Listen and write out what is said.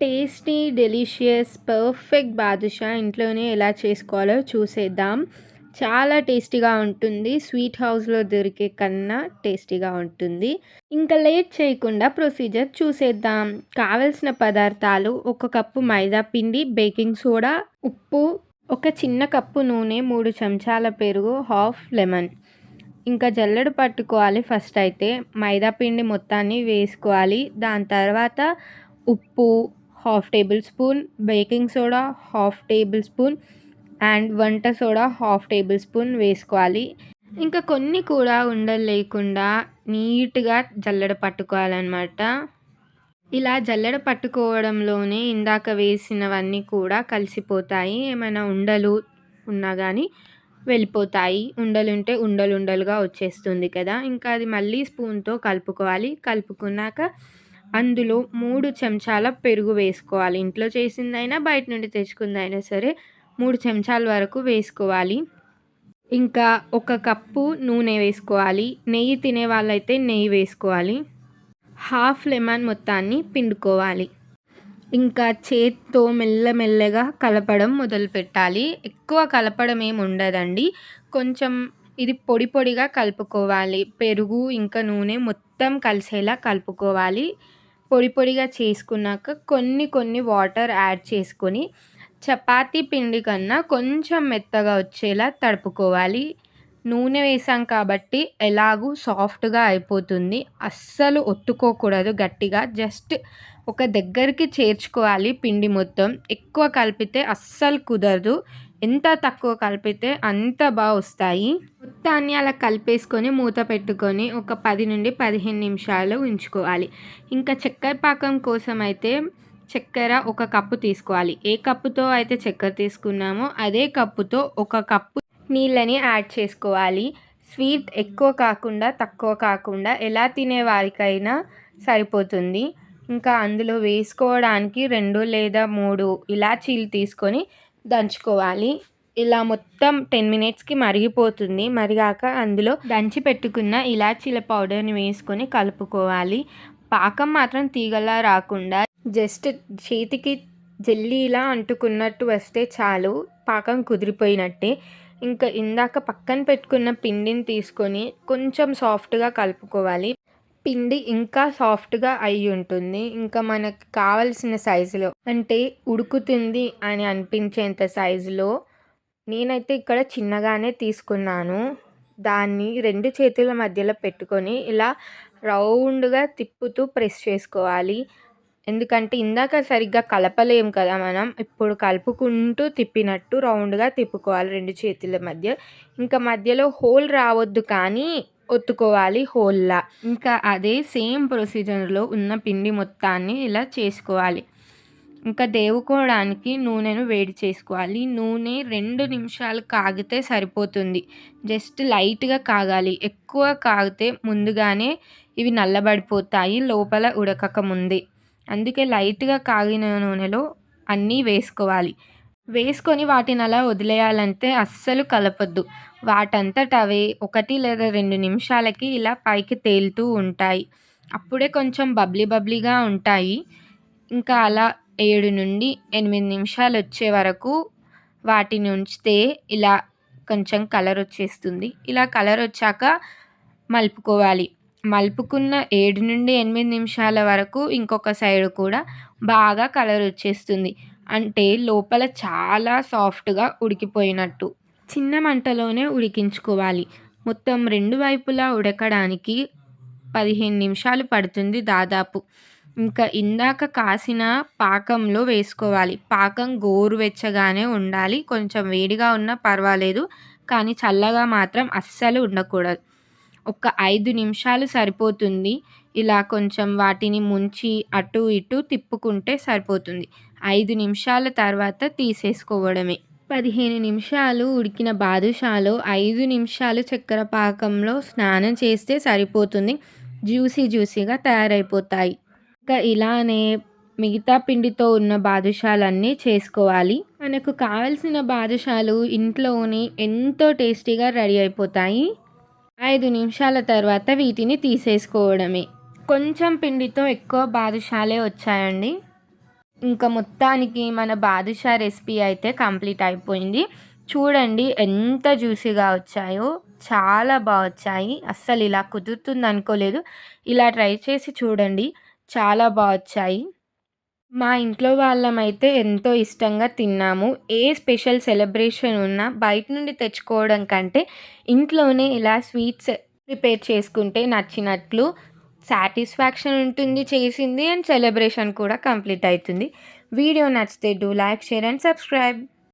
Tasty, delicious, perfect badusha ఇంట్లోనే ఎలా చేసుకోవాలో చూసేద్దాం. చాలా టేస్టీగా ఉంటుంది. స్వీట్ హౌస్‌లో దొరికే కన్నా టేస్టీగా ఉంటుంది. ఇంకా లేట్ చేయకుండా ప్రొసీజర్ చూసేద్దాం. కావలసిన పదార్థాలు: ఒక కప్పు మైదా పిండి, బేకింగ్ సోడా, ఉప్పు, ఒక చిన్న కప్పు నూనె, 3 చెంచాల పెరుగు, హాఫ్ లెమన్. ఇంకా జల్లెడ పట్టుకోవాలి. ఫస్ట్ అయితే మైదా పిండి మొత్తాన్ని వేసుకోవాలి. దాని తర్వాత ఉప్పు half table spoon, baking soda half table spoon and వంట సోడా హాఫ్ టేబుల్ స్పూన్ వేసుకోవాలి. ఇంకా కొన్ని కూడా ఉండలు లేకుండా నీట్‌గా జల్లెడ పట్టుకోవాలనమాట. ఇలా జల్లెడ పట్టుకోవడంలోనే ఇందాక వేసినవన్నీ కూడా కలిసిపోతాయి. ఏమైనా ఉండలు ఉన్నా గానీ వెళ్ళిపోతాయి. ఉండలుంటే ఉండలుండలుగా వచ్చేస్తుంది కదా! ఇంకా అది మళ్ళీ స్పూన్‌తో కలుపుకోవాలి. కలుపుకున్నాక అందులో 3 చెంచాల పెరుగు వేసుకోవాలి. ఇంట్లో చేసిందైనా, బయట నుండి తెచ్చుకుందైనా సరే 3 చెంచాల వరకు వేసుకోవాలి. ఇంకా ఒక కప్పు నూనె వేసుకోవాలి. నెయ్యి తినే వాళ్ళైతే నెయ్యి వేసుకోవాలి. హాఫ్ లెమన్ మొత్తాన్ని పిండుకోవాలి. ఇంకా చేత్తో మెల్లమెల్లగా కలపడం మొదలుపెట్టాలి. ఎక్కువ కలపడం ఏమి ఉండదండి. కొంచెం ఇది పొడి పొడిగా కలుపుకోవాలి. పెరుగు ఇంకా నూనె మొత్తం కలిసేలా కలుపుకోవాలి. పొడి పొడిగా చేసుకున్నాక కొన్ని కొన్ని వాటర్ యాడ్ చేసుకొని చపాతీ పిండి కన్నా కొంచెం మెత్తగా వచ్చేలా తడుపుకోవాలి. నూనె వేసాం కాబట్టి ఎలాగూ సాఫ్ట్‌గా అయిపోతుంది. అస్సలు ఒత్తుకోకూడదు గట్టిగా. జస్ట్ ఒక దగ్గరికి చేర్చుకోవాలి పిండి మొత్తం. ఎక్కువ కలిపితే అస్సలు కుదరదు. ఎంత తక్కువ కలిపితే అంత వస్తాయి. మొత్తాన్ని అలా కలిపేసుకొని మూత పెట్టుకొని ఒక 10 నుండి 15 నిమిషాలు ఉంచుకోవాలి. ఇంకా చక్కెర పాకం కోసం అయితే చక్కెర ఒక కప్పు తీసుకోవాలి. ఏ కప్పుతో అయితే చక్కెర తీసుకున్నామో అదే కప్పుతో ఒక కప్పు నీళ్ళని యాడ్ చేసుకోవాలి. స్వీట్ ఎక్కువ కాకుండా, తక్కువ కాకుండా ఎలా తినే వారికైనా సరిపోతుంది. ఇంకా అందులో వేసుకోవడానికి 2 లేదా 3 ఇలాచీలు తీసుకొని దంచుకోవాలి. ఇలా మొత్తం 10 మినిట్స్‌కి మరిగిపోతుంది. మరిగాక అందులో దంచి పెట్టుకున్న ఇలాచీల పౌడర్‌ని వేసుకొని కలుపుకోవాలి. పాకం మాత్రం తీగలా రాకుండా జస్ట్ చేతికి జెల్లీలా అంటుకున్నట్టు వస్తే చాలు. పాకం కుదిరిపోయినట్టే. ఇంకా ఇందాక పక్కన పెట్టుకున్న పిండిని తీసుకొని కొంచెం సాఫ్ట్‌గా కలుపుకోవాలి. పిండి ఇంకా సాఫ్ట్‌గా అయ్యి ఉంటుంది. ఇంకా మనకు కావాల్సిన సైజులో, అంటే ఉడుకుతుంది అని అనిపించేంత సైజులో, నేనైతే ఇక్కడ చిన్నగానే తీసుకున్నాను. దాన్ని 2 చేతుల మధ్యలో పెట్టుకొని ఇలా రౌండ్‌గా తిప్పుతూ ప్రెస్ చేసుకోవాలి. ఎందుకంటే ఇందాక సరిగ్గా కలపలేం కదా మనం. ఇప్పుడు కలుపుకుంటూ తిప్పినట్టు రౌండ్‌గా తిప్పుకోవాలి 2 చేతుల మధ్య. ఇంకా మధ్యలో హోల్ రావద్దు కానీ ఒత్తుకోవాలి హోల్‌లా. ఇంకా అదే సేమ్ ప్రొసీజర్‌లో ఉన్న పిండి మొత్తాన్ని ఇలా చేసుకోవాలి. ఇంకా దేవుకోవడానికి నూనెను వేడి చేసుకోవాలి. నూనె 2 నిమిషాలు కాగితే సరిపోతుంది. జస్ట్ లైట్‌గా కాగాలి. ఎక్కువ కాగితే ముందుగానే ఇవి నల్లబడిపోతాయి లోపల ఉడకక ముందే. అందుకే లైట్‌గా కాగిన నూనెలో అన్నీ వేసుకోవాలి. వేసుకొని వాటిని అలా వదిలేయాలంటే అస్సలు కలపొద్దు. వాటంతట అవే 1 లేదా 2 నిమిషాలకి ఇలా పైకి తేలుతూ ఉంటాయి. అప్పుడే కొంచెం బబ్లీగా ఉంటాయి. ఇంకా అలా 7 నుండి 8 నిమిషాలు వచ్చే వరకు వాటిని ఉంచితే ఇలా కొంచెం కలర్ వచ్చేస్తుంది. ఇలా కలర్ వచ్చాక మలుపుకోవాలి. మలుపుకున్న 7 నుండి 8 నిమిషాల వరకు ఇంకొక సైడ్ కూడా బాగా కలర్ వచ్చేస్తుంది. అంటే లోపల చాలా సాఫ్ట్‌గా ఉడికిపోయినట్టు. చిన్న మంటలోనే ఉడికించుకోవాలి. మొత్తం 2 వైపులా ఉడకడానికి 15 నిమిషాలు పడుతుంది దాదాపు. ఇంకా ఇందాక కాసిన పాకంలో వేసుకోవాలి. పాకం గోరువెచ్చగానే ఉండాలి. కొంచెం వేడిగా ఉన్నా పర్వాలేదు. కానీ చల్లగా మాత్రం అస్సలు ఉండకూడదు. ఒక 5 నిమిషాలు సరిపోతుంది. ఇలా కొంచెం వాటిని ముంచి అటు ఇటు తిప్పుకుంటే సరిపోతుంది. 5 నిమిషాల తర్వాత తీసేసుకోవడమే. 15 నిమిషాలు ఉడికిన బాదుషాలో 5 నిమిషాలు చక్కెర పాకంలో స్నానం చేస్తే సరిపోతుంది. జ్యూసీగా తయారైపోతాయి. ఇంకా ఇలానే మిగతా పిండితో ఉన్న బాదుషాలన్నీ చేసుకోవాలి. మనకు కావలసిన బాదుషాలు ఇంట్లోనే ఎంతో టేస్టీగా రెడీ అయిపోతాయి. 5 నిమిషాల తర్వాత వీటిని తీసేసుకోవడమే. కొంచెం పిండితో ఎక్కువ బాదుషాలే వచ్చాయండి. ఇంకా మొత్తానికి మన బాదుషా రెసిపీ అయితే కంప్లీట్ అయిపోయింది. చూడండి ఎంత జ్యూసీగా వచ్చాయో, చాలా వచ్చాయి. అస్సలు ఇలా కుదురుతుంది అనుకోలేదు. ఇలా ట్రై చేసి చూడండి, చాలా వచ్చాయి. మా ఇంట్లో వాళ్ళమైతే ఎంతో ఇష్టంగా తిన్నాము. ఏ స్పెషల్ సెలబ్రేషన్ ఉన్నా బయట నుండి తెచ్చుకోవడం కంటే ఇంట్లోనే ఇలా స్వీట్స్ ప్రిపేర్ చేసుకుంటే నచ్చినట్లు సాటిస్ఫాక్షన్ ఉంటుంది చేసింది, అండ్ సెలబ్రేషన్ కూడా కంప్లీట్ అవుతుంది. వీడియో నచ్చితే do like, share and subscribe.